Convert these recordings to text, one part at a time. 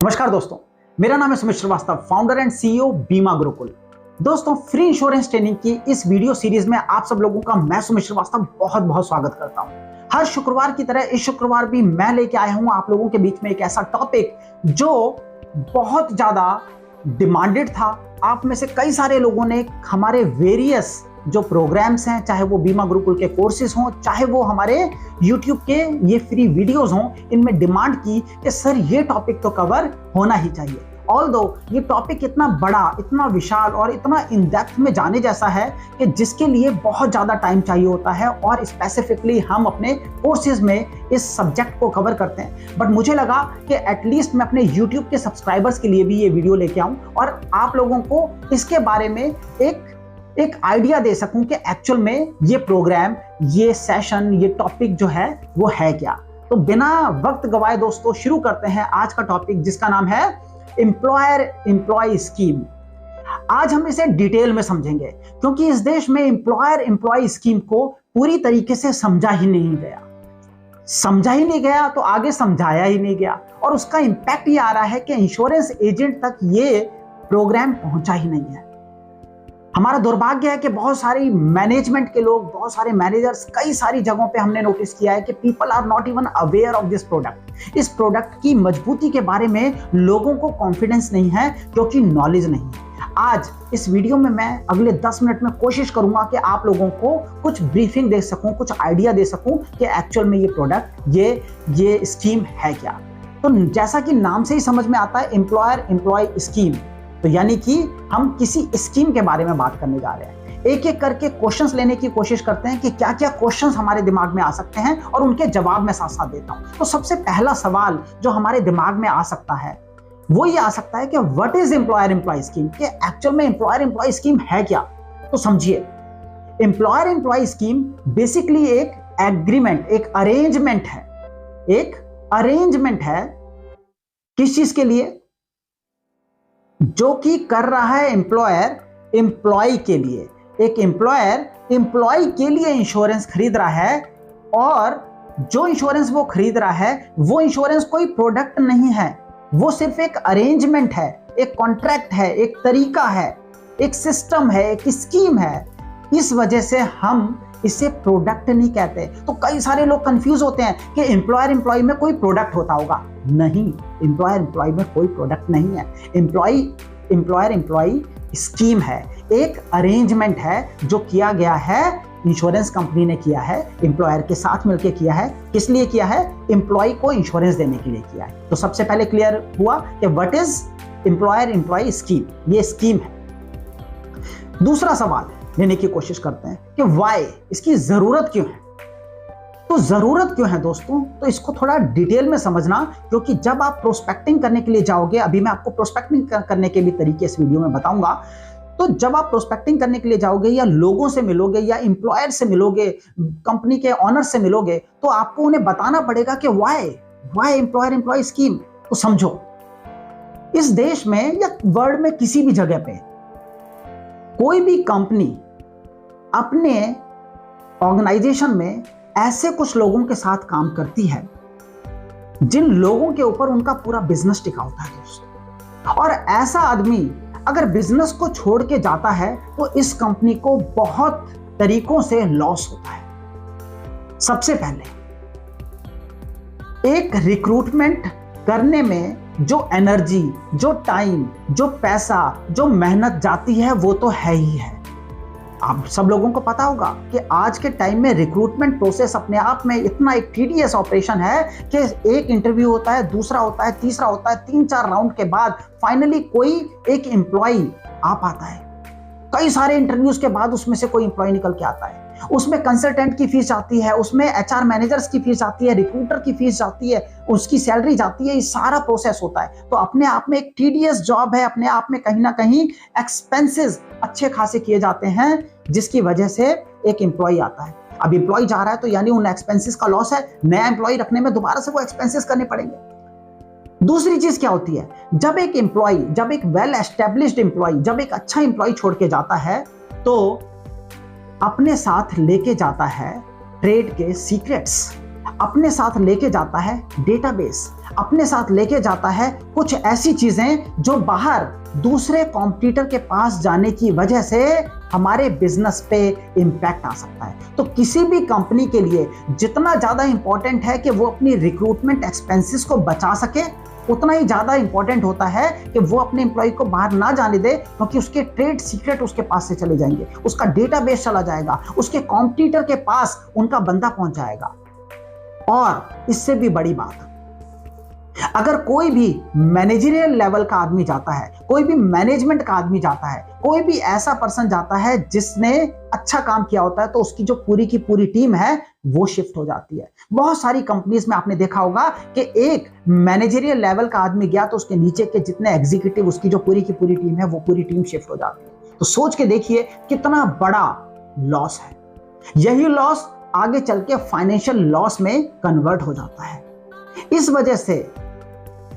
नमस्कार दोस्तों, मेरा नाम है Sumit Srivastava, founder and CEO Bima Gurukul. दोस्तों, फ्री इंश्योरेंस ट्रेनिंग की इस वीडियो सीरीज में आप सब लोगों का मैं सुमित श्रीवास्तव बहुत बहुत स्वागत करता हूं। हर शुक्रवार की तरह इस शुक्रवार भी मैं लेके आया हूं आप लोगों के बीच में एक ऐसा टॉपिक जो बहुत ज्यादा डिमांडेड था। आप में से कई सारे लोगों ने हमारे वेरियस जो प्रोग्राम्स हैं, चाहे वो बीमा गुरुकुल के कोर्सेज हों, चाहे वो हमारे YouTube के ये फ्री वीडियोस हों, इनमें डिमांड की कि सर ये टॉपिक तो कवर होना ही चाहिए। ऑल्दो ये टॉपिक इतना बड़ा, इतना विशाल और इतना इन डेप्थ में जाने जैसा है कि जिसके लिए बहुत ज़्यादा टाइम चाहिए होता है और स्पेसिफिकली हम अपने कोर्सेज में इस सब्जेक्ट को कवर करते हैं। बट मुझे लगा कि एटलीस्ट मैं अपने YouTube के सब्सक्राइबर्स के लिए भी ये वीडियो लेके आऊँ और आप लोगों को इसके बारे में एक आइडिया दे सकूं कि एक्चुअल में ये प्रोग्राम, ये सेशन, ये टॉपिक जो है वो है क्या। तो बिना वक्त गवाए दोस्तों शुरू करते हैं आज का टॉपिक, जिसका नाम है एम्प्लॉयर एम्प्लॉय स्कीम। आज हम इसे डिटेल में समझेंगे क्योंकि इस देश में एम्प्लॉयर एम्प्लॉय स्कीम को पूरी तरीके से समझा ही नहीं गया तो आगे समझाया ही नहीं गया और उसका इंपैक्ट ये आ रहा है कि इंश्योरेंस एजेंट तक ये प्रोग्राम पहुंचा ही नहीं है। हमारा दुर्भाग्य है कि बहुत सारी मैनेजमेंट के लोग, बहुत सारे मैनेजर्स, कई सारी जगहों पे हमने नोटिस किया है कि people are not even aware of this product. इस प्रोडक्ट की मजबूती के बारे में लोगों को कॉन्फिडेंस नहीं है क्योंकि नॉलेज नहीं है। आज इस वीडियो में मैं अगले 10 मिनट में कोशिश करूंगा कि आप लोगों को कुछ ब्रीफिंग दे सकूं, कुछ आइडिया दे सकूं कि एक्चुअल में ये प्रोडक्ट, ये स्कीम है क्या। तो जैसा कि नाम से ही समझ में आता है, एम्प्लॉयर एम्प्लॉय स्कीम, तो यानी कि हम किसी स्कीम के बारे में बात करने जा रहे हैं। एक एक करके क्वेश्चंस लेने की कोशिश करते हैं कि क्या क्या क्वेश्चंस हमारे दिमाग में आ सकते हैं और उनके जवाब मैं साथ साथ देता हूं। तो सबसे पहला सवाल जो हमारे दिमाग में आ सकता है वो ये आ सकता है कि what is employer employ scheme, कि एक्चुअल में एम्प्लॉयर एम्प्लॉय स्कीम है क्या। तो समझिए, एम्प्लॉयर एम्प्लॉय स्कीम बेसिकली एक एग्रीमेंट, एक अरेंजमेंट है किस चीज के लिए, जो कि कर रहा है एम्प्लॉयर एम्प्लॉय के लिए। एक एम्प्लॉयर एम्प्लॉय के लिए इंश्योरेंस खरीद रहा है और जो इंश्योरेंस वो खरीद रहा है वो इंश्योरेंस कोई प्रोडक्ट नहीं है, वो सिर्फ एक अरेंजमेंट है, एक कॉन्ट्रैक्ट है, एक तरीका है, एक सिस्टम है, एक स्कीम है। इस वजह से हम इसे प्रोडक्ट नहीं कहते। तो कई सारे लोग कंफ्यूज होते हैं कि एम्प्लॉयर एम्प्लॉय में कोई प्रोडक्ट होता होगा। नहीं, एम्प्लॉयर एम्प्लॉय में कोई प्रोडक्ट नहीं है। एम्प्लॉयर एम्प्लॉय स्कीम है, एक अरेंजमेंट है जो किया गया है, इंश्योरेंस कंपनी ने किया है, एम्प्लॉयर के साथ मिलकर किया है। किस लिए किया है? एम्प्लॉय को इंश्योरेंस देने के लिए किया है। तो सबसे पहले क्लियर हुआ कि what is employer employ scheme, ये स्कीम है। दूसरा सवाल लेने की कोशिश करते हैं कि व्हाई, इसकी जरूरत क्यों है। तो जरूरत क्यों है दोस्तों, तो इसको थोड़ा डिटेल में समझना, क्योंकि जब आप प्रोस्पेक्टिंग करने के लिए जाओगे, अभी मैं आपको प्रोस्पेक्टिंग करने के भी तरीके इस वीडियो में बताऊंगा। तो जब आप प्रोस्पेक्टिंग करने के लिए जाओगे या लोगों से मिलोगे या एम्प्लॉयर से मिलोगे, कंपनी के ऑनर से मिलोगे, तो आपको उन्हें बताना पड़ेगा कि व्हाई एम्प्लॉयर एम्प्लॉय स्कीम। तो समझो, इस देश में या वर्ल्ड में किसी भी जगह पे कोई भी कंपनी अपने ऑर्गेनाइजेशन में ऐसे कुछ लोगों के साथ काम करती है जिन लोगों के ऊपर उनका पूरा बिजनेस टिका होता है दोस्तों। और ऐसा आदमी अगर बिजनेस को छोड़ के जाता है तो इस कंपनी को बहुत तरीकों से लॉस होता है। सबसे पहले, एक रिक्रूटमेंट करने में जो एनर्जी, जो टाइम, जो पैसा, जो मेहनत जाती है वो तो है ही है। आप सब लोगों को पता होगा कि आज के टाइम में रिक्रूटमेंट प्रोसेस अपने आप में इतना एक टीडियस ऑपरेशन है कि एक इंटरव्यू होता है, दूसरा होता है, तीसरा होता है, 3-4 राउंड के बाद फाइनली कोई एक एम्प्लॉय आ पाता है। कई सारे इंटरव्यूज के बाद उसमें से कोई एम्प्लॉय निकल के आता है। उसमें कंसल्टेंट की फीस जाती है, उसमें एचआर मैनेजर्स की फीस जाती है, रिक्रूटर की फीस जाती है, उसकी सैलरी जाती है, ये सारा प्रोसेस होता है। तो अपने आप में एक टीडियस जॉब है, अपने आप में कहीं ना कहीं एक्सपेंसेस अच्छे खासे किए जाते हैं, जिसकी वजह से एक एम्प्लॉय आता है। अब एम्प्लॉय जा रहा है तो यानी उन एक्सपेंसेस का लॉस है, नया एम्प्लॉय रखने में दोबारा से वो एक्सपेंसेस करने पड़ेंगे। दूसरी चीज क्या होती है, जब एक एम्प्लॉय, जब एक वेल एस्टेब्लिश्ड एम्प्लॉय, जब एक अच्छा एम्प्लॉय छोड़ के जाता है तो अपने साथ लेके जाता है ट्रेड के सीक्रेट्स, अपने साथ लेके जाता है डेटाबेस, अपने साथ लेके जाता है कुछ ऐसी चीजें जो बाहर दूसरे कॉम्पिटिटर के पास जाने की वजह से हमारे बिजनेस पे इंपैक्ट आ सकता है। तो किसी भी कंपनी के लिए जितना ज्यादा इंपॉर्टेंट है कि वो अपनी रिक्रूटमेंट एक्सपेंसेस को बचा सके, उतना ही ज्यादा इंपॉर्टेंट होता है कि वो अपने एम्प्लॉय को बाहर ना जाने दे, क्योंकि उसके ट्रेड सीक्रेट उसके पास से चले जाएंगे, उसका डेटाबेस चला जाएगा, उसके कॉम्पिटिटर के पास उनका बंदा पहुंच जाएगा। और इससे भी बड़ी बात, अगर कोई भी मैनेजरियल लेवल का आदमी जाता है, कोई भी मैनेजमेंट का आदमी जाता है, कोई भी ऐसा पर्सन जाता है जिसने अच्छा काम किया होता है, तो उसकी जो पूरी की पूरी टीम है वो शिफ्ट हो जाती है। बहुत सारी कंपनीज में आपने देखा होगा कि एक मैनेजरियल लेवल का आदमी गया तो उसके नीचे के जितने एग्जीक्यूटिव, उसकी जो पूरी की पूरी टीम है, वो पूरी टीम शिफ्ट हो जाती है। तो सोच के देखिए कितना बड़ा लॉस है। यही लॉस आगे चल के फाइनेंशियल लॉस में कन्वर्ट हो जाता है। इस वजह से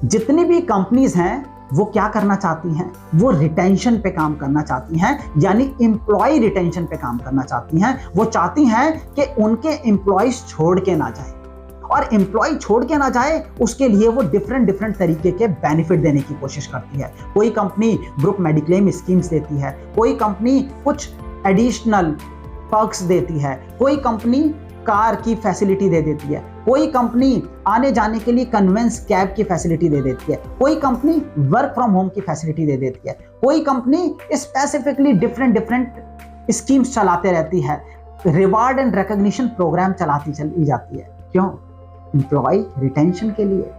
जितनी भी कंपनीज हैं वो क्या करना चाहती हैं, वो रिटेंशन पे काम करना चाहती हैं, यानी एम्प्लॉय रिटेंशन पे काम करना चाहती हैं। वो चाहती हैं कि उनके एम्प्लॉयज छोड़ के ना जाए, और एम्प्लॉय छोड़ के ना जाए उसके लिए वो डिफरेंट तरीके के बेनिफिट देने की कोशिश करती है। कोई कंपनी ग्रुप मेडिक्लेम स्कीम्स देती है, कोई कंपनी कुछ एडिशनल पर्क्स देती है, कोई कंपनी कार की फैसिलिटी दे देती है, कोई कंपनी आने जाने के लिए कन्वेंस कैब की फैसिलिटी दे देती है, कोई कंपनी वर्क फ्रॉम होम की फैसिलिटी दे देती है, कोई कंपनी स्पेसिफिकली डिफरेंट स्कीम्स चलाते रहती है, रिवार्ड एंड रिकॉग्निशन प्रोग्राम चलाती चली जाती है। क्यों? एम्प्लॉय रिटेंशन के लिए।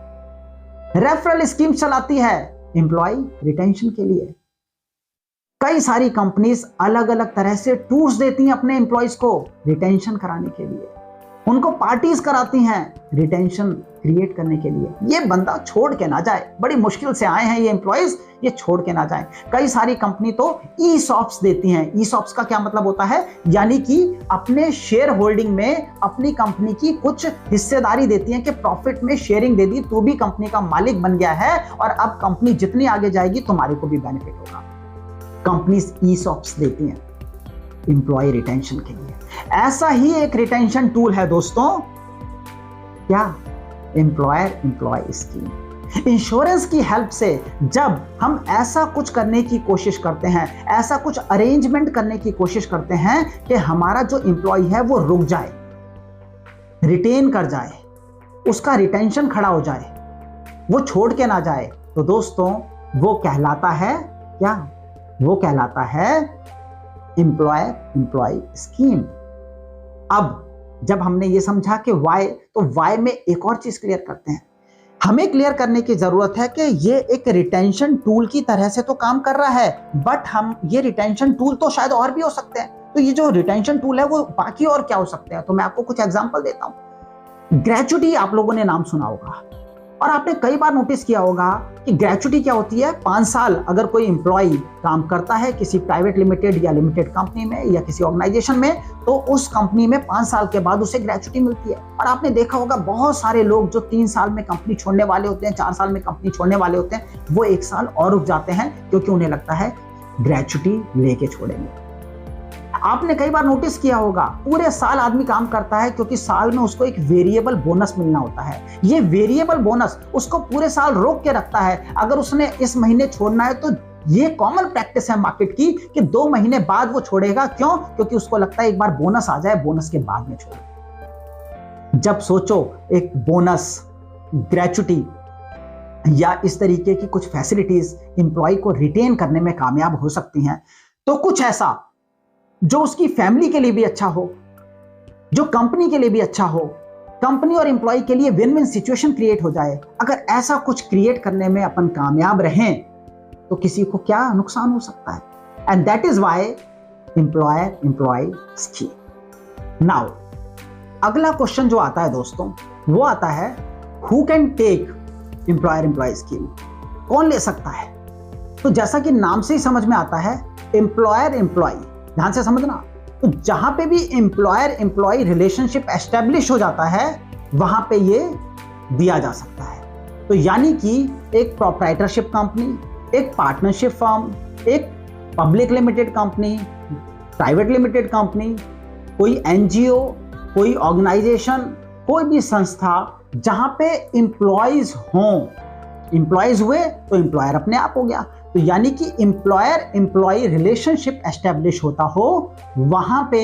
रेफरल स्कीम चलाती है एम्प्लॉय रिटेंशन के लिए। कई सारी कंपनीज अलग अलग तरह से टूर्स देती हैं अपने एम्प्लॉयज को रिटेंशन कराने के लिए, उनको पार्टीज कराती हैं रिटेंशन क्रिएट करने के लिए। ये बंदा छोड़ के ना जाए, बड़ी मुश्किल से आए हैं ये एम्प्लॉयज, ये छोड़ के ना जाए। कई सारी कंपनी तो ईसॉप्स देती हैं। ईसॉप्स का क्या मतलब होता है? यानी कि अपने शेयर होल्डिंग में अपनी कंपनी की कुछ हिस्सेदारी देती हैं कि प्रॉफिट में शेयरिंग दे दी, तू भी कंपनी का मालिक बन गया है और अब कंपनी जितनी आगे जाएगी तुम्हारे को भी बेनिफिट होगा। कंपनीज ईसॉप्स देती हैं एम्प्लॉय रिटेंशन के लिए। ऐसा ही एक रिटेंशन टूल है दोस्तों, क्या? Employer employ scheme. इंश्योरेंस की हेल्प से जब हम ऐसा कुछ करने की कोशिश करते हैं, ऐसा कुछ अरेंजमेंट करने की कोशिश करते हैं कि हमारा जो एम्प्लॉय है वो रुक जाए, रिटेन कर जाए, उसका रिटेंशन खड़ा हो जाए, वो छोड़ के ना जाए, तो दोस्तों वो कहलाता है क्या? वो कहलाता है एम्प्लॉयर एम्प्लॉय स्कीम। अब जब हमने ये समझा कि वाई, तो वाई में एक और चीज क्लियर करते हैं। हमें क्लियर करने की जरूरत है कि ये एक रिटेंशन टूल की तरह से तो काम कर रहा है, बट हम ये रिटेंशन टूल तो शायद और भी हो सकते हैं। तो ये जो रिटेंशन टूल है वो बाकी और क्या हो सकते हैं? तो मैं आपको कुछ एग्जांपल देता हूं। ग्रेच्युटी आप लोगों ने नाम सुना होगा, और आपने कई बार नोटिस किया होगा कि ग्रेच्युटी क्या होती है। 5 साल अगर कोई एम्प्लॉय काम करता है किसी प्राइवेट लिमिटेड या लिमिटेड कंपनी में या किसी ऑर्गेनाइजेशन में, तो उस कंपनी में 5 साल के बाद उसे ग्रेच्युटी मिलती है। और आपने देखा होगा बहुत सारे लोग जो 3 साल में कंपनी छोड़ने वाले होते हैं, 4 साल में कंपनी छोड़ने वाले होते हैं, वो 1 साल और रुक जाते हैं क्योंकि उन्हें लगता है ग्रेच्युटी लेके छोड़ेंगे। आपने कई बार नोटिस किया होगा पूरे साल आदमी काम करता है क्योंकि साल में उसको एक वेरिएबल बोनस मिलना होता है। ये वेरिएबल बोनस उसको पूरे साल रोक के रखता है। अगर उसने इस महीने छोड़ना है तो ये कॉमन प्रैक्टिस है मार्केट की कि 2 महीने बाद वो छोड़ेगा। क्यों? क्योंकि उसको लगता है एक बार बोनस आ जाए, बोनस के बाद में छोड़े। जब सोचो एक बोनस, ग्रेच्युटी या इस तरीके की कुछ फैसिलिटीज एम्प्लॉय को रिटेन करने में कामयाब हो सकती हैं, तो कुछ ऐसा जो उसकी फैमिली के लिए भी अच्छा हो, जो कंपनी के लिए भी अच्छा हो, कंपनी और एम्प्लॉय के लिए विन विन सिचुएशन क्रिएट हो जाए। अगर ऐसा कुछ क्रिएट करने में अपन कामयाब रहें तो किसी को क्या नुकसान हो सकता है? And that is why employer employ scheme. Now अगला क्वेश्चन जो आता है दोस्तों, वो आता है who can take employer employ scheme? कौन ले सकता है? तो जैसा कि नाम से ही समझ में आता है, एम्प्लॉयर एम्प्लॉय, ध्यान से समझना, तो जहां पे भी एम्प्लॉयर एम्प्लॉय रिलेशनशिप एस्टेब्लिश हो जाता है वहां पे ये दिया जा सकता है। तो यानी कि एक प्रोप्राइटरशिप कंपनी, एक पार्टनरशिप फर्म, एक public limited company, private limited company, कोई एनजीओ, कोई ऑर्गेनाइजेशन, कोई भी संस्था जहां पे एम्प्लॉयज हों, एम्प्लॉयज हुए तो एम्प्लॉयर अपने आप हो गया। तो यानी कि एम्प्लॉयर एम्प्लॉय रिलेशनशिप एस्टेब्लिश होता हो, वहां पे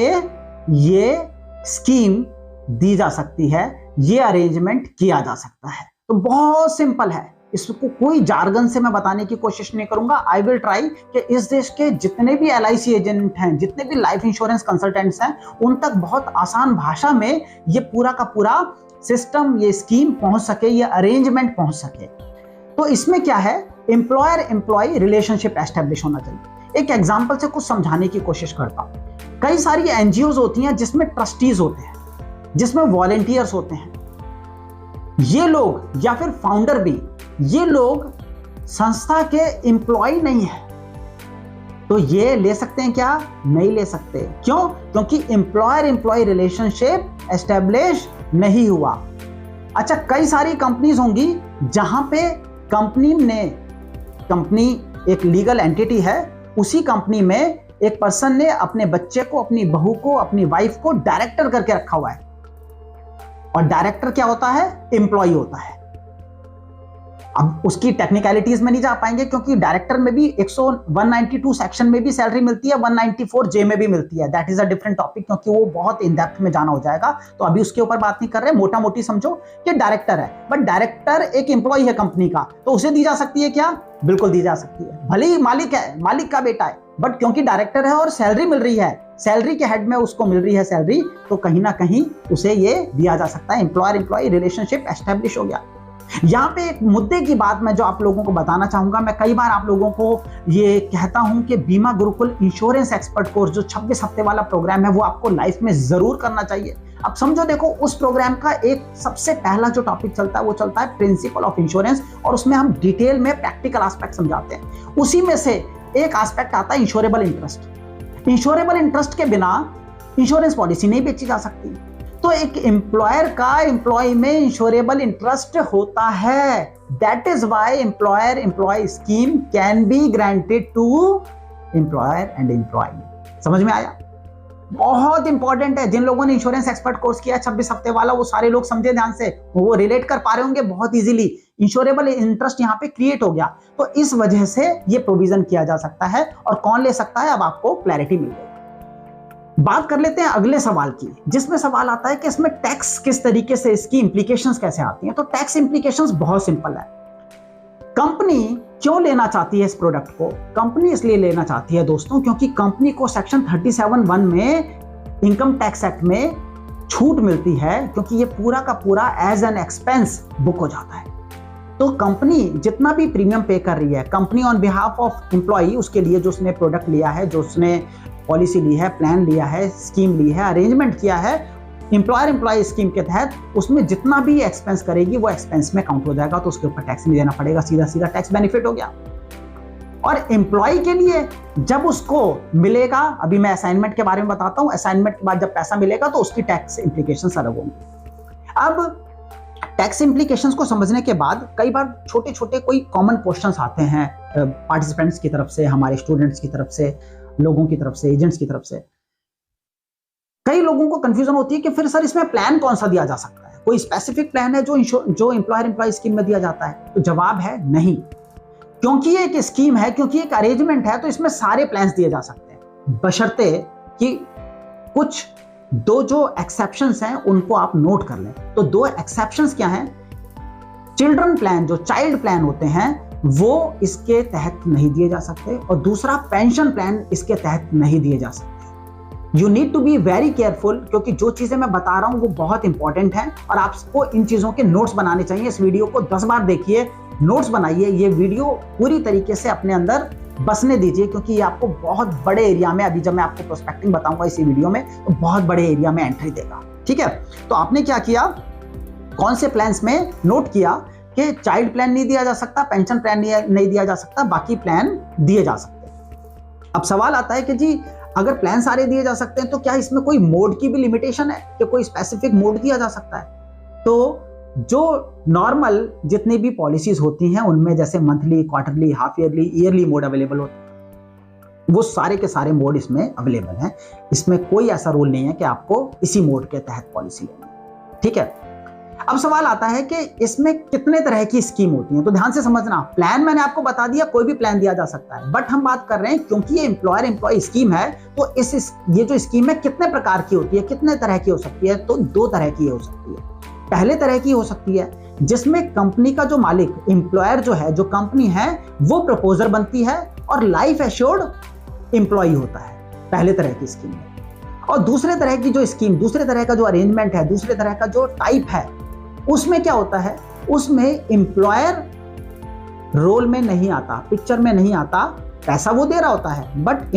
ये स्कीम दी जा सकती है, ये अरेंजमेंट किया जा सकता है। तो बहुत सिंपल है, इसको कोई जार्गन से मैं बताने की कोशिश नहीं करूंगा। आई विल ट्राई कि इस देश के जितने भी LIC एजेंट हैं, जितने भी लाइफ इंश्योरेंस कंसल्टेंट्स हैं, उन तक बहुत आसान भाषा में ये पूरा का पूरा सिस्टम, ये स्कीम पहुंच सके, ये अरेंजमेंट पहुंच सके। तो इसमें क्या है, एम्प्लॉयर एम्प्लॉय रिलेशनशिप एस्टेब्लिश होना चाहिए। एक एग्जाम्पल से कुछ समझाने की कोशिश करता हूं। कई सारी NGOs होती हैं जिसमें ट्रस्टीज होते हैं, जिसमें वॉलेंटियर्स होते हैं। ये लोग या फिर फाउंडर भी, ये लोग संस्था के एम्प्लॉय नहीं है, तो ये ले सकते हैं क्या? नहीं ले सकते। क्यों? क्योंकि एम्प्लॉयर एम्प्लॉय रिलेशनशिप एस्टेब्लिश नहीं हुआ। अच्छा, कई सारी कंपनीज होंगी जहां पे कंपनी एक लीगल एंटिटी है, उसी कंपनी में एक पर्सन ने अपने बच्चे को, अपनी बहू को, अपनी वाइफ को डायरेक्टर करके रखा हुआ है। और डायरेक्टर क्या होता है? एम्प्लॉय होता है। अब उसकी टेक्निकलिटीज में नहीं जा पाएंगे, क्योंकि डायरेक्टर में भी 192 सेक्शन में भी सैलरी मिलती है, 194J में भी मिलती है। That is a different topic, क्योंकि वो बहुत इन डेप्थ में जाना हो जाएगा, तो अभी उसके ऊपर बात नहीं कर रहे। मोटा मोटी समझो कि डायरेक्टर है, बट डायरेक्टर एक एम्प्लॉय है कंपनी का, तो उसे दी जा सकती है क्या? बिल्कुल दी जा सकती है। भले ही मालिक है, मालिक का बेटा है, बट क्योंकि डायरेक्टर है और सैलरी मिल रही है, सैलरी के हेड में उसको मिल रही है सैलरी, तो कहीं ना कहीं उसे ये दिया जा सकता है। एम्प्लॉयर एम्प्लॉय रिलेशनशिप एस्टेब्लिश हो गया। यहां पे एक मुद्दे की बात मैं जो आप लोगों को बताना चाहूंगा, मैं कई बार आप लोगों को ये कहता हूं कि बीमा गुरुकुल इंश्योरेंस एक्सपर्ट कोर्स जो 26 हफ्ते वाला प्रोग्राम है, वो आपको लाइफ में जरूर करना चाहिए। अब समझो, देखो, उस प्रोग्राम का एक सबसे पहला जो टॉपिक चलता है वो चलता है प्रिंसिपल ऑफ इंश्योरेंस, और उसमें हम डिटेल में प्रैक्टिकल एस्पेक्ट समझाते हैं। उसी में से एक एस्पेक्ट आता है इंश्योरेबल इंटरेस्ट। इंश्योरेबल इंटरेस्ट के बिना इंश्योरेंस पॉलिसी नहीं बेची जा सकती। तो एक एम्प्लॉयर का एम्प्लॉय में इंश्योरेबल इंटरेस्ट होता है। That is why employer employ scheme can be granted to employer and employ. समझ में आया? बहुत इंपॉर्टेंट है। जिन लोगों ने इंश्योरेंस एक्सपर्ट कोर्स किया 26 हफ्ते वाला, वो सारे लोग समझे ध्यान से, वो रिलेट कर पा रहे होंगे बहुत इजीली। इंश्योरेबल इंटरेस्ट यहाँ पे क्रिएट हो गया, तो इस वजह से ये प्रोविजन किया जा सकता है। और कौन ले सकता है, अब आपको क्लैरिटी मिल गई। बात कर लेते हैं अगले सवाल की, जिसमें सवाल आता है कि इसमें टैक्स किस तरीके से, इसकी इंप्लीकेशंस कैसे आती हैं। तो टैक्स इंप्लीकेशंस बहुत सिंपल है। कंपनी क्यों लेना चाहती है इस प्रोडक्ट को? कंपनी इसलिए लेना चाहती है दोस्तों, क्योंकि कंपनी को सेक्शन 37(1) में इनकम टैक्स एक्ट में छूट मिलती है, क्योंकि ये पूरा का पूरा एज एन एक्सपेंस बुक हो जाता है। तो कंपनी जितना भी प्रीमियम पे कर रही है, company on behalf of employ, उसके लिए जो उसने प्रोडक्ट लिया है, जो उसने पॉलिसी ली है, प्लान लिया है, स्कीम ली है, अरेंजमेंट किया है एम्प्लॉयर एम्प्लॉय स्कीम के तहत, उसमें जितना भी एक्सपेंस करेगी वो एक्सपेंस में काउंट हो जाएगा, तो उसके ऊपर टैक्स नहीं देना पड़ेगा, सीधा सीधा टैक्स बेनिफिट हो गया। और एम्प्लॉय के लिए जब उसको मिलेगा, अभी मैं असाइनमेंट के बारे में बताता हूं, असाइनमेंट के बाद जब पैसा मिलेगा तो उसकी टैक्स इंप्लीकेशंस अलग होंगी। अब टैक्स इंप्लीकेशंस को समझने के बाद कई बार छोटे छोटे कोई कॉमन क्वेश्चंस आते हैं पार्टिसिपेंट्स की तरफ से, हमारे स्टूडेंट्स की तरफ से, लोगों की तरफ से, एजेंट्स की तरफ से। कई लोगों को कंफ्यूजन होती है कि फिर सर इसमें प्लान कौन सा दिया जा सकता है, कोई स्पेसिफिक प्लान है जो एम्प्लॉयर एम्प्लॉय स्कीम में दिया जाता है? तो जवाब है नहीं, क्योंकि ये एक स्कीम है, क्योंकि एक अरेंजमेंट है, तो इसमें सारे प्लान्स दिए जा सकते हैं, बशर्ते कि कुछ दो जो एक्सेप्शंस हैं उनको आप नोट कर लें। तो दो एक्सेप्शंस क्या हैं? चिल्ड्रन प्लान, जो चाइल्ड प्लान होते हैं, वो इसके तहत नहीं दिए जा सकते, और दूसरा पेंशन प्लान इसके तहत नहीं दिए जा सकते। You need to be very careful, क्योंकि जो चीजें मैं बता रहा हूं वो बहुत इंपॉर्टेंट हैं, और आपको इन चीजों के नोट्स बनाने चाहिए। इस वीडियो को 10 बार देखिए, नोट्स बनाइए, ये वीडियो पूरी तरीके से अपने अंदर बसने दीजिए, क्योंकि ये आपको बहुत बड़े एरिया में, अभी जब मैं आपको प्रोस्पेक्टिंग बताऊंगा इसी वीडियो में, तो बहुत बड़े एरिया में एंट्री देगा। ठीक है, तो आपने क्या किया, कौन से प्लान्स में नोट किया कि चाइल्ड प्लान नहीं दिया जा सकता, पेंशन प्लान नहीं दिया जा सकता, बाकी प्लान दिए जा सकते हैं। अब सवाल आता है कि जी अगर प्लान सारे दिए जा सकते हैं तो क्या इसमें कोई मोड की भी लिमिटेशन है, कि कोई स्पेसिफिक मोड दिया जा सकता है? तो जो नॉर्मल जितनी भी पॉलिसीज होती हैं उनमें जैसे monthly, quarterly, half yearly, yearly mode available होते हैं, वो सारे के सारे मोड इसमें अवेलेबल हैं। इसमें कोई ऐसा रूल नहीं है कि आपको इसी मोड के तहत पॉलिसी लेनी है। ठीक है, अब सवाल आता है कि इसमें कितने तरह की स्कीम होती है। तो ध्यान से समझना, प्लान मैंने आपको बता दिया, कोई भी प्लान दिया जा सकता है, बट हम बात कर रहे हैं क्योंकि ये एम्प्लॉयर एम्प्लॉय स्कीम है, तो ये जो स्कीम है कितने प्रकार की होती है, कितने तरह की हो सकती है। तो 2 तरह की हो सकती है। पहले तरह की हो सकती है जिसमें कंपनी का जो मालिक एम्प्लॉयर जो है, जो कंपनी है, वो प्रपोजर बनती है और लाइफ एश्योर्ड एम्प्लॉय होता है, पहले तरह की स्कीम है। और दूसरे तरह की जो स्कीम, दूसरे तरह का जो अरेंजमेंट है, दूसरे तरह का जो टाइप है, उसमें क्या होता है, उसमें एम्प्लॉयर रोल में नहीं आता, पिक्चर में नहीं आता, पैसा वो दे रहा होता है, बट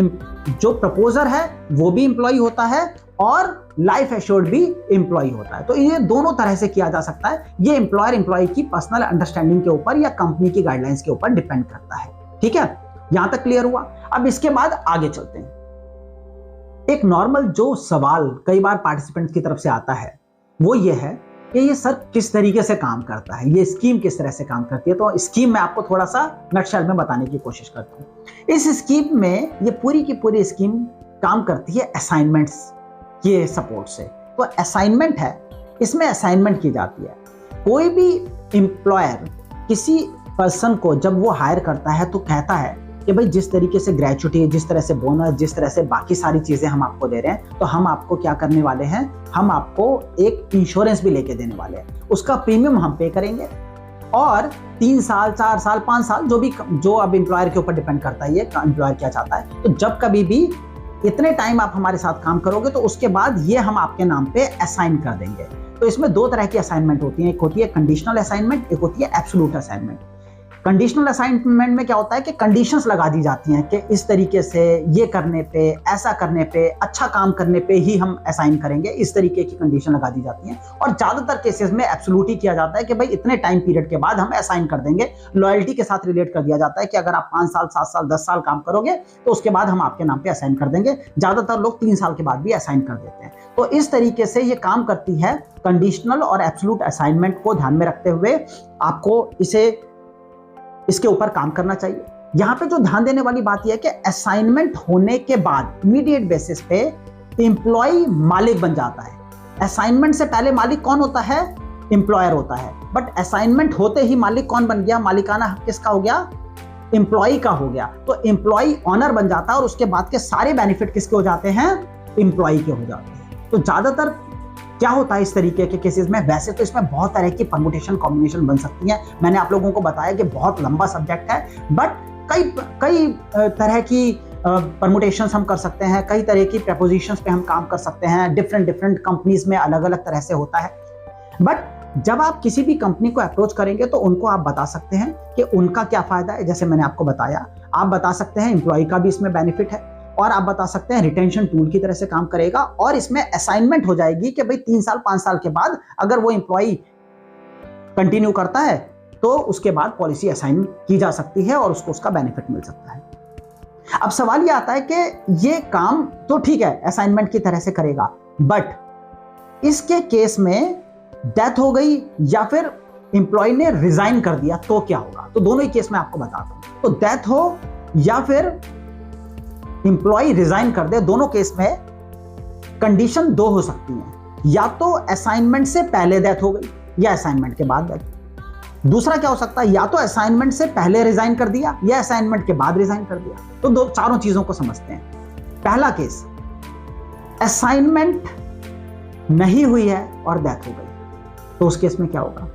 जो प्रपोजर है वो भी एम्प्लॉय होता है और लाइफ एश्योर्ड भी एम्प्लॉय होता है। तो ये दोनों तरह से किया जा सकता है। ये एम्प्लॉयर एम्प्लॉय की पर्सनल अंडरस्टैंडिंग के ऊपर या कंपनी की गाइडलाइंस के ऊपर डिपेंड करता है। ठीक है, यहां तक क्लियर हुआ। अब इसके बाद आगे चलते हैं। एक नॉर्मल जो सवाल कई बार पार्टिसिपेंट की तरफ से आता है वो ये है कि ये सर किस तरीके से काम करता है, ये स्कीम किस तरह से काम करती है। तो स्कीम में आपको थोड़ा सा नटशेल में बताने की कोशिश करता हूँ। इस स्कीम में ये पूरी की पूरी स्कीम काम करती है असाइनमेंट्स के सपोर्ट से। तो असाइनमेंट है, इसमें असाइनमेंट की जाती है। कोई भी एम्प्लॉयर किसी पर्सन को जब वो हायर करता है तो कहता है कि भाई जिस तरीके से ग्रेचुटी, जिस तरह से बोनस, जिस तरह से बाकी सारी चीजें हम आपको दे रहे हैं, तो हम आपको क्या करने वाले हैं, हम आपको एक इंश्योरेंस भी लेके देने वाले हैं। उसका प्रीमियम हम पे करेंगे और 3 साल, 4 साल, 5 साल, जो अब एम्प्लॉयर के ऊपर डिपेंड करता है, ये एम्प्लॉयर क्या चाहता है। तो जब कभी भी इतने टाइम आप हमारे साथ काम करोगे तो उसके बाद ये हम आपके नाम पे असाइन कर देंगे। तो इसमें 2 तरह की असाइनमेंट होती है, एक होती है कंडीशनल असाइनमेंट, एक होती है एब्सोल्यूट असाइनमेंट। कंडीशनल असाइनमेंट में क्या होता है कि कंडीशंस लगा दी जाती हैं कि इस तरीके से, ये करने पे, ऐसा करने पे, अच्छा काम करने पे ही हम असाइन करेंगे, इस तरीके की कंडीशन लगा दी जाती हैं। और ज्यादातर केसेस में एब्सोल्यूट ही किया जाता है कि भाई इतने टाइम पीरियड के बाद हम असाइन कर देंगे। लॉयल्टी के साथ रिलेट कर दिया जाता है कि अगर आप 5 साल, 7 साल, 10 साल काम करोगे तो उसके बाद हम आपके नाम पे असाइन कर देंगे। ज्यादातर लोग 3 साल के बाद भी असाइन कर देते हैं। तो इस तरीके से ये काम करती है। कंडीशनल और एब्सोल्यूट असाइनमेंट को ध्यान में रखते हुए आपको इसके ऊपर काम करना चाहिए। यहां पे जो ध्यान देने वाली बात यह है कि असाइनमेंट होने के बाद इमीडिएट बेसिस पे एम्प्लॉय मालिक बन जाता है। असाइनमेंट से पहले मालिक कौन होता है, एम्प्लॉयर होता है, बट असाइनमेंट होते ही मालिक कौन बन गया, मालिकाना हक किसका हो गया, एम्प्लॉय का हो गया। तो एम्प्लॉय ऑनर बन जाता है और उसके बाद के सारे बेनिफिट किसके हो जाते हैं, एम्प्लॉय के हो जाते हैं। तो ज्यादातर क्या होता है इस तरीके के केसेस में, वैसे तो इसमें बहुत तरह की परमुटेशन कॉम्बिनेशन बन सकती है। मैंने आप लोगों को बताया कि बहुत लंबा सब्जेक्ट है, बट कई तरह की परमुटेशंस हम कर सकते हैं, कई तरह की प्रपोजिशंस पे हम काम कर सकते हैं। डिफरेंट कंपनीज में अलग अलग तरह से होता है। बट जब आप किसी भी कंपनी को अप्रोच करेंगे तो उनको आप बता सकते हैं कि उनका क्या फायदा है। जैसे मैंने आपको बताया, आप बता सकते हैं एम्प्लॉय का भी इसमें बेनिफिट है, और आप बता सकते हैं रिटेंशन टूल की तरह से काम करेगा। और इसमें असाइनमेंट हो जाएगी कि भाई 3 साल 5 साल के बाद अगर वो एम्प्लॉय कंटिन्यू करता है तो उसके बाद पॉलिसी असाइन की जा सकती है और उसको उसका बेनिफिट मिल सकता है। अब सवाल ये आता है कि ये काम तो ठीक है असाइनमेंट की तरह से करेगा, बट इसके केस में डेथ हो गई या फिर एम्प्लॉय ने रिजाइन कर दिया तो क्या होगा। तो दोनों ही केस में आपको बताता हूं। तो डेथ हो या फिर एम्प्लॉय रिजाइन कर दे, दोनों केस में कंडीशन 2 हो सकती हैं। या तो असाइनमेंट से पहले डेथ हो गई या असाइनमेंट के बाद डेथ। दूसरा क्या हो सकता है, या तो असाइनमेंट से पहले रिजाइन कर दिया या असाइनमेंट के बाद रिजाइन कर दिया। तो चारों चीजों को समझते हैं। पहला केस, असाइनमेंट नहीं हुई है और डेथ हो गई, तो उस केस में क्या होगा,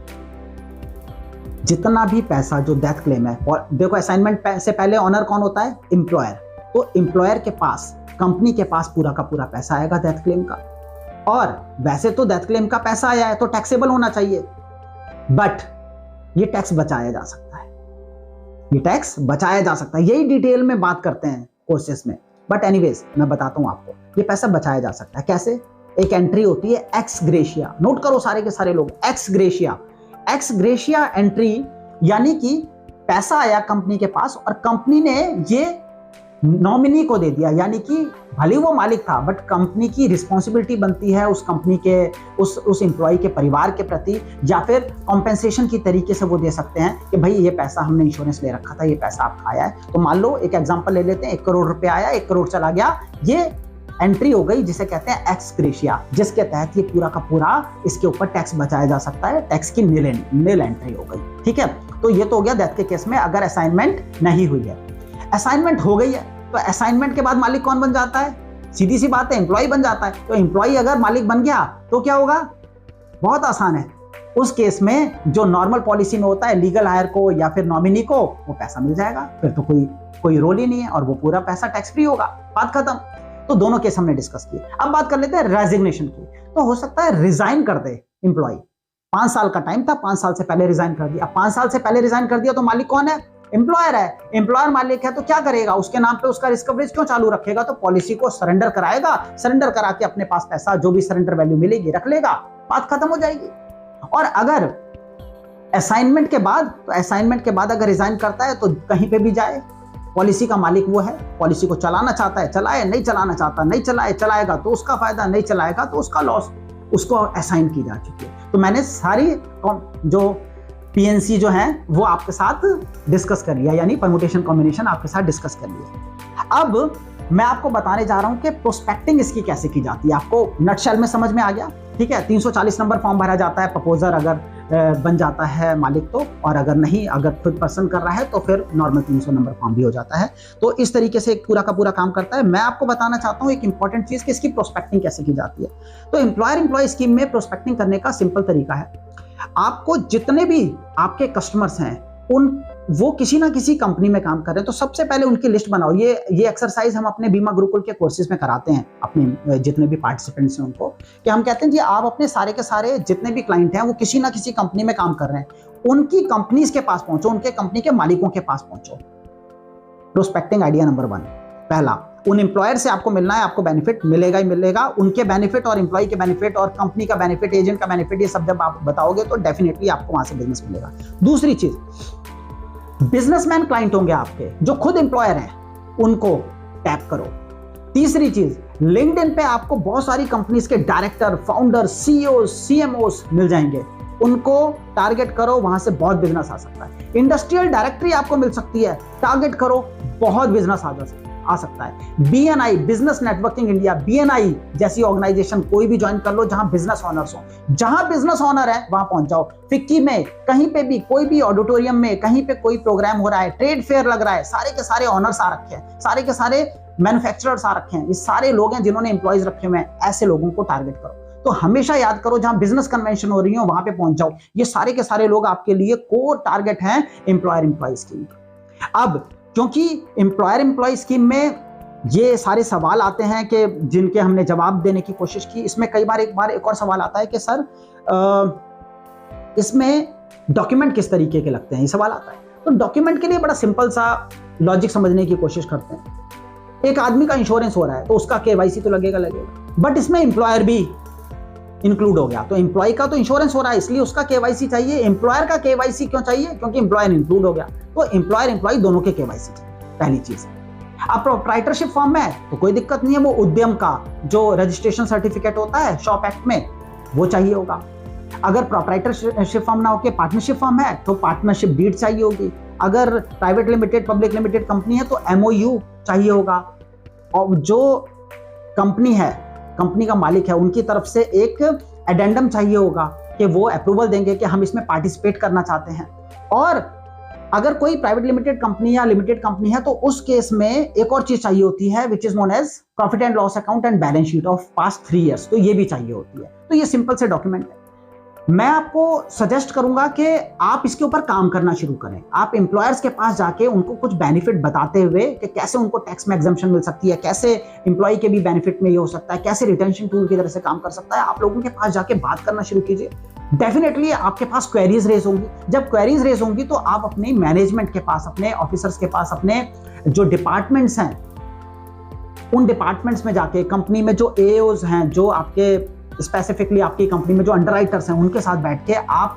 जितना भी पैसा जो डेथ क्लेम है, और देखो असाइनमेंट से पहले ऑनर कौन होता है, एम्प्लॉयर। तो एम्प्लॉयर के पास, कंपनी के पास पूरा का पूरा पैसा आएगा डेथ क्लेम का। और वैसे तो डेथ क्लेम का पैसा आया है तो टैक्सेबल होना चाहिए, बट ये टैक्स बचाया जा सकता है, ये टैक्स बचाया जा सकता है। यही डिटेल में बात करते हैं कोर्सेस में, बट एनीवेज मैं बताता हूं आपको, ये पैसा बचाया जा सकता है। कैसे, एक एंट्री होती है एक्स ग्रेशिया, नोट करो सारे के सारे लोग, x gratia. X gratia entry यानी कि पैसा आया कंपनी के पास और कंपनी ने ये नॉमिनी को दे दिया, यानी कि भले वो मालिक था बट कंपनी की रिस्पॉन्सिबिलिटी बनती है उस कंपनी के उस एम्प्लॉय के परिवार के प्रति, या फिर कॉम्पेंसेशन की तरीके से वो दे सकते हैं कि भाई ये पैसा हमने इंश्योरेंस ले रखा था, ये पैसा आपका आया है। तो मान लो एक एग्जांपल ले लेते हैं, 1 करोड़ रुपए आया, 1 करोड़ चला गया, ये एंट्री हो गई जिसे कहते हैं एक्स ग्रेशिया, जिसके तहत ये पूरा का पूरा इसके ऊपर टैक्स बचाया जा सकता है। टैक्स की नील एंट्री हो गई। ठीक है, तो ये तो हो गया डेथ के केस में अगर असाइनमेंट नहीं हुई है। असाइनमेंट हो गई है तो असाइनमेंट के बाद मालिक कौन बन जाता है? सीधी सी बात है, एम्प्लॉय बन जाता है। तो एम्प्लॉय अगर मालिक बन गया तो क्या होगा? बहुत आसान है। उस केस में जो नॉर्मल पॉलिसी में होता है, लीगल हायर को या फिर नॉमिनी को वो पैसा मिल जाएगा, फिर तो कोई रोल ही नहीं है और वो पूरा पैसा टैक्स फ्री होगा, बात खत्म। तो दोनों केस हमने डिस्कस किए। अब बात कर लेते हैं रेजिग्नेशन की। तो हो सकता है रिजाइन कर दे एम्प्लॉय, 5 साल का टाइम था, 5 साल से पहले रिजाइन कर दिया। 5 साल से पहले रिजाइन कर दिया तो मालिक कौन है? एम्प्लॉयर है। एम्प्लॉयर मालिक है तो क्या करेगा? उसके नाम पे उसका रिस्क कवरेज क्यों चालू रखेगा? तो पॉलिसी को सरेंडर कराएगा, सरेंडर करा के अपने पास पैसा जो भी सरेंडर वैल्यू मिलेगी रख लेगा, बात खत्म हो जाएगी। और अगर असाइनमेंट के बाद, तो असाइनमेंट के बाद अगर रिजाइन करता है तो कहीं पे भी जाए, पॉलिसी का मालिक वो है, पॉलिसी को चलाना चाहता है चलाए, नहीं चलाना चाहता नहीं चलाए, चलाएगा तो उसका फायदा, नहीं चलाएगा तो उसका लॉस, उसको असाइन की जा चुकी है। तो मैंने सारी जो पीएनसी जो है वो आपके साथ डिस्कस कर लिया, यानी परमुटेशन कॉम्बिनेशन आपके साथ डिस्कस कर लिया। अब मैं आपको बताने जा रहा हूं कि प्रोस्पेक्टिंग इसकी कैसे की जाती है। आपको नटशेल में समझ में आ गया? ठीक है, 340 नंबर फॉर्म भरा जाता है, प्रपोजर अगर बन जाता है मालिक तो, और अगर नहीं, अगर खुद पर्सन कर रहा है तो फिर नॉर्मल 300 नंबर फॉर्म भी हो जाता है। तो इस तरीके से पूरा का पूरा काम करता है। मैं आपको बताना चाहता हूं एक इंपॉर्टेंट चीज कि इसकी प्रोस्पेक्टिंग कैसे की जाती है। तो एम्प्लॉयर एम्प्लॉय स्कीम में प्रोस्पेक्टिंग करने का सिंपल तरीका है, आपको जितने भी आपके कस्टमर्स हैं वो किसी ना किसी कंपनी में काम कर रहे हैं, तो सबसे पहले उनकी लिस्ट बनाओ। ये एक्सरसाइज हम अपने बीमा गुरुकुल के कोर्सेज में कराते हैं अपने जितने भी पार्टिसिपेंट्स हैं उनको, कि हम कहते हैं जी आप अपने सारे के सारे जितने भी क्लाइंट हैं वो किसी ना किसी कंपनी में काम कर रहे हैं, उनकी कंपनीज के पास पहुंचो, उनके कंपनी के मालिकों के पास पहुंचो। प्रोस्पेक्टिंग आइडिया नंबर 1, पहला, उन एम्प्लॉयर से आपको मिलना है, आपको बेनिफिट मिलेगा ही मिलेगा। उनके बेनिफिट और एम्प्लॉय के बेनिफिट और कंपनी का बेनिफिट, एजेंट का बेनिफिट, ये सब जब आप बताओगे तो डेफिनेटली आपको वहां से बिजनेस मिलेगा। दूसरी चीज, बिजनेसमैन क्लाइंट होंगे आपके जो खुद एम्प्लॉयर हैं, उनको टैप करो। तीसरी चीज, लिंक्डइन पे आपको बहुत सारी कंपनीज के डायरेक्टर, फाउंडर, सीईओ, सीएमओस मिल जाएंगे, उनको टारगेट करो, वहां से बहुत बिजनेस आ सकता है। इंडस्ट्रियल डायरेक्टरी आपको मिल सकती है, टारगेट करो, बहुत बिजनेस आ सकता है। BNI, business networking India, BNI जैसी ऑर्गेनाइजेशन कोई भी ज्वाइन कर लो जहां बिजनेस ऑनर्स हो। जहां बिजनेस ऑनर है वहां पहुंच जाओ। फिक्की में, कहीं पे भी, कोई भी ऑडिटोरियम में, कहीं पे कोई प्रोग्राम हो रहा है, ट्रेड फेयर लग रहा है, सारे के सारे ऑनर्स आ रखे हैं, सारे के सारे मैन्युफैक्चरर्स आ रखे हैं, ये सारे लोग हैं जिन्होंने एम्प्लॉयज रखे हुए हैं। ऐसे लोगों को टारगेट करो। तो हमेशा याद करो, जहां बिजनेस कन्वेंशन हो रही हो वहां पे पहुंच जाओ। ये सारे के सारे लोग आपके लिए कोर टारगेट हैं एम्प्लॉयर एम्प्लॉय स्कीम। अब क्योंकि एम्प्लॉयर एम्प्लॉय स्कीम में ये सारे सवाल आते हैं कि जिनके हमने जवाब देने की कोशिश की, इसमें कई बार एक और सवाल आता है कि सर इसमें डॉक्यूमेंट किस तरीके के लगते हैं, ये सवाल आता है। तो डॉक्यूमेंट के लिए बड़ा सिंपल सा लॉजिक समझने की कोशिश करते हैं। एक आदमी का इंश्योरेंस हो रहा है तो उसका केवाईसी तो लगेगा, बट इसमें एम्प्लॉयर भी इंक्लूड हो गया। तो एम्प्लॉय का तो इंश्योरेंस हो रहा है इसलिए उसका केवाईसी चाहिए। एम्प्लॉयर का केवाईसी क्यों चाहिए? क्योंकि एम्प्लॉयर इंक्लूड हो गया। तो एम्प्लॉयर एम्प्लॉय दोनों के केवाईसी चाहिए, पहली चीज। अब प्रोप्राइटरशिप फॉर्म में तो कोई दिक्कत नहीं है, वो उद्यम का जो रजिस्ट्रेशन सर्टिफिकेट होता है शॉप एक्ट में वो चाहिए होगा। अगर प्रोप्राइटरशिप फॉर्म ना होके पार्टनरशिप फॉर्म है तो पार्टनरशिप डीड चाहिए होगी। अगर private limited, public limited company है तो एमओयू चाहिए होगा। और जो कंपनी है, कंपनी का मालिक है, उनकी तरफ से एक एडेंडम चाहिए होगा कि वो अप्रूवल देंगे कि हम इसमें पार्टिसिपेट करना चाहते हैं। और अगर कोई प्राइवेट लिमिटेड कंपनी या लिमिटेड कंपनी है तो उस केस में एक और चीज चाहिए होती है which is known as profit and loss account and balance sheet of past 3 years, तो ये भी चाहिए होती है। तो ये सिंपल से डॉक्यूमेंट है। मैं आपको सजेस्ट करूंगा कि आप इसके ऊपर काम करना शुरू करें। आप एम्प्लॉयर्स के पास जाके उनको कुछ बेनिफिट बताते हुए कि कैसे उनको टैक्स में एग्जम्पशन मिल सकती है, कैसे एम्प्लॉय के भी बेनिफिट में ये हो सकता है, कैसे रिटेंशन टूल की तरह से काम कर सकता है। आप लोगों के पास जाके बात करना शुरू कीजिए। डेफिनेटली आपके पास क्वेरीज रेज होंगी। जब क्वेरीज रेज होंगी तो आप अपने मैनेजमेंट के पास, अपने ऑफिसर्स के पास, अपने जो डिपार्टमेंट्स हैं उन डिपार्टमेंट्स में जाके, कंपनी में जो एओज हैं, जो आपके स्पेसिफिकली आपकी कंपनी में जो अंडरराइटर्स हैं, उनके साथ बैठ के आप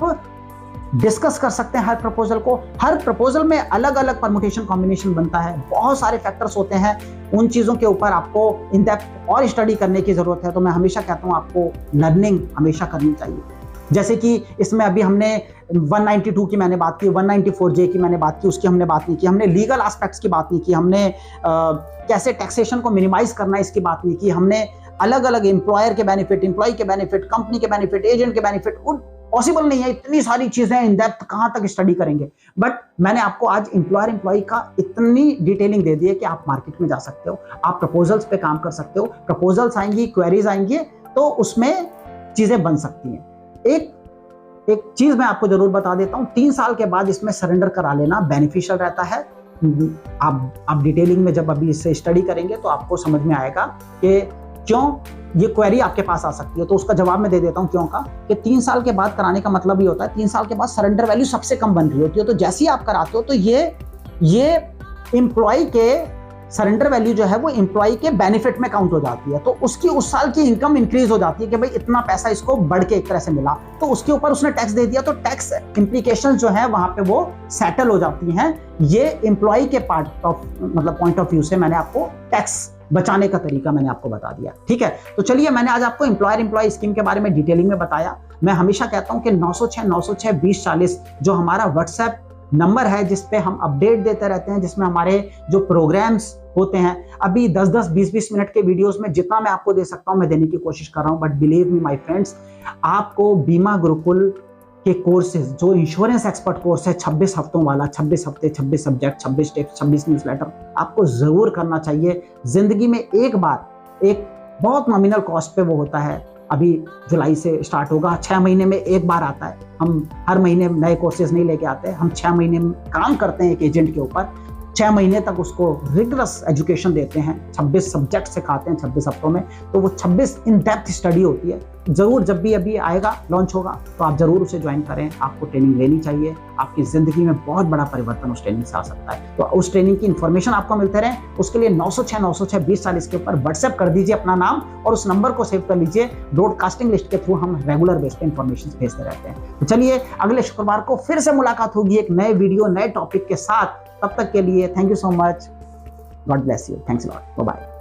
डिस्कस कर सकते हैं हर प्रपोजल को। हर प्रपोजल में अलग अलग परमुटेशन कॉम्बिनेशन बनता है, बहुत सारे फैक्टर्स होते हैं। उन चीज़ों के ऊपर आपको इन डेप्थ और स्टडी करने की जरूरत है। तो मैं हमेशा कहता हूँ आपको लर्निंग हमेशा करनी चाहिए। जैसे कि इसमें अभी हमने 192 की मैंने बात की, 194J की मैंने बात की, उसकी हमने बात नहीं की, हमने लीगल एस्पेक्ट्स की बात नहीं की, हमने कैसे टैक्सेशन को मिनिमाइज करना है इसकी बात नहीं की, हमने अलग अलग एम्प्लॉयर के बेनिफिट, एम्प्लॉय के बेनिफिट, कंपनी के बेनिफिट, एजेंट के बेनिफिट, पॉसिबल नहीं है, इतनी सारी चीजें इन डेप्थ कहां तक स्टडी करेंगे। बट मैंने आपको आज एम्प्लॉयर एम्प्लॉय का इतनी डिटेलिंग दे दी है कि आप मार्केट में जा सकते हो, आप प्रपोजल्स पे काम कर सकते हो, प्रपोजल्स आएंगी, क्वेरीज आएंगी, तो उसमें चीजें बन सकती हैं। एक चीज मैं आपको जरूर बता देता हूं, 3 साल के बाद इसमें सरेंडर करा लेना बेनिफिशियल रहता है। आप डिटेलिंग में जब अभी इससे स्टडी करेंगे तो आपको समझ में आएगा कि क्यों ये क्वेरी आपके पास आ सकती है। तो उसका जवाब मैं दे देता हूं क्यों का, कि 3 साल के बाद कराने का मतलब ये होता है 3 साल के बाद सरेंडर वैल्यू सबसे कम बन रही होती है। तो जैसे ही आप कराते हो तो ये एम्प्लॉय के सरेंडर वैल्यू जो है वो एम्प्लॉय के बेनिफिट में काउंट हो जाती है। तो उसकी उस साल की इनकम इंक्रीज हो जाती है कि भाई इतना पैसा इसको बढ़ के एक तरह से मिला, तो उसके ऊपर उसने टैक्स दे दिया, तो टैक्स इंप्लीकेशंस जो है वहां पे वो सेटल हो जाती हैं। ये एम्प्लॉय के पॉइंट ऑफ व्यू से मैंने आपको टैक्स बचाने का तरीका मैंने आपको बता दिया, ठीक है। तो चलिए, मैंने आज आपको एम्प्लॉयर एम्प्लॉय स्कीम के बारे में डिटेलिंग में बताया। मैं हमेशा कहता हूं कि 906-906-2040 जो हमारा व्हाट्सएप नंबर है, जिस पे हम अपडेट देते रहते हैं, जिसमें हमारे जो प्रोग्राम्स होते हैं, अभी 10-10, 20-20 मिनट के वीडियोस में जितना मैं आपको दे सकता हूं मैं देने की कोशिश कर रहा हूं। But believe me my friends, आपको बीमा गुरुकुल के कोर्सेज, जो इंश्योरेंस एक्सपर्ट कोर्स है 26 हफ्तों वाला, 26 हफ्ते, 26 सब्जेक्ट, 26 टिप्स, 26 न्यूज़लेटर, आपको जरूर करना चाहिए। जिंदगी में एक बार, एक बहुत नॉमिनल कॉस्ट पे वो होता है, अभी जुलाई से स्टार्ट होगा, 6 महीने में एक बार आता है। हम हर महीने नए कोर्सेज नहीं लेके आते, हम 6 महीने में काम करते हैं एक एजेंट के ऊपर, 6 महीने तक उसको रिगरस एजुकेशन देते हैं, 26 सब्जेक्ट सिखाते हैं 26 हफ्तों में। तो वो 26 इन डेप्थ स्टडी होती है। जरूर जब भी अभी आएगा, लॉन्च होगा, तो आप जरूर उसे ज्वाइन करें। आपको ट्रेनिंग लेनी चाहिए, आपकी जिंदगी में बहुत बड़ा परिवर्तन उस ट्रेनिंग से आ सकता है। तो उस ट्रेनिंग की इन्फॉर्मेशन आपको मिलते रहे, उसके लिए 906-906-2040 के ऊपर व्हाट्सएप कर दीजिए अपना नाम और उस नंबर को सेव कर लीजिए। ब्रॉडकास्टिंग लिस्ट के थ्रू हम रेगुलर बेस पे इन्फॉर्मेशन भेजते रहते हैं। तो चलिए, अगले शुक्रवार को फिर से मुलाकात होगी एक नए वीडियो, नए टॉपिक के साथ। तब तक के लिए thank you so much, God bless you, thanks a lot, bye bye.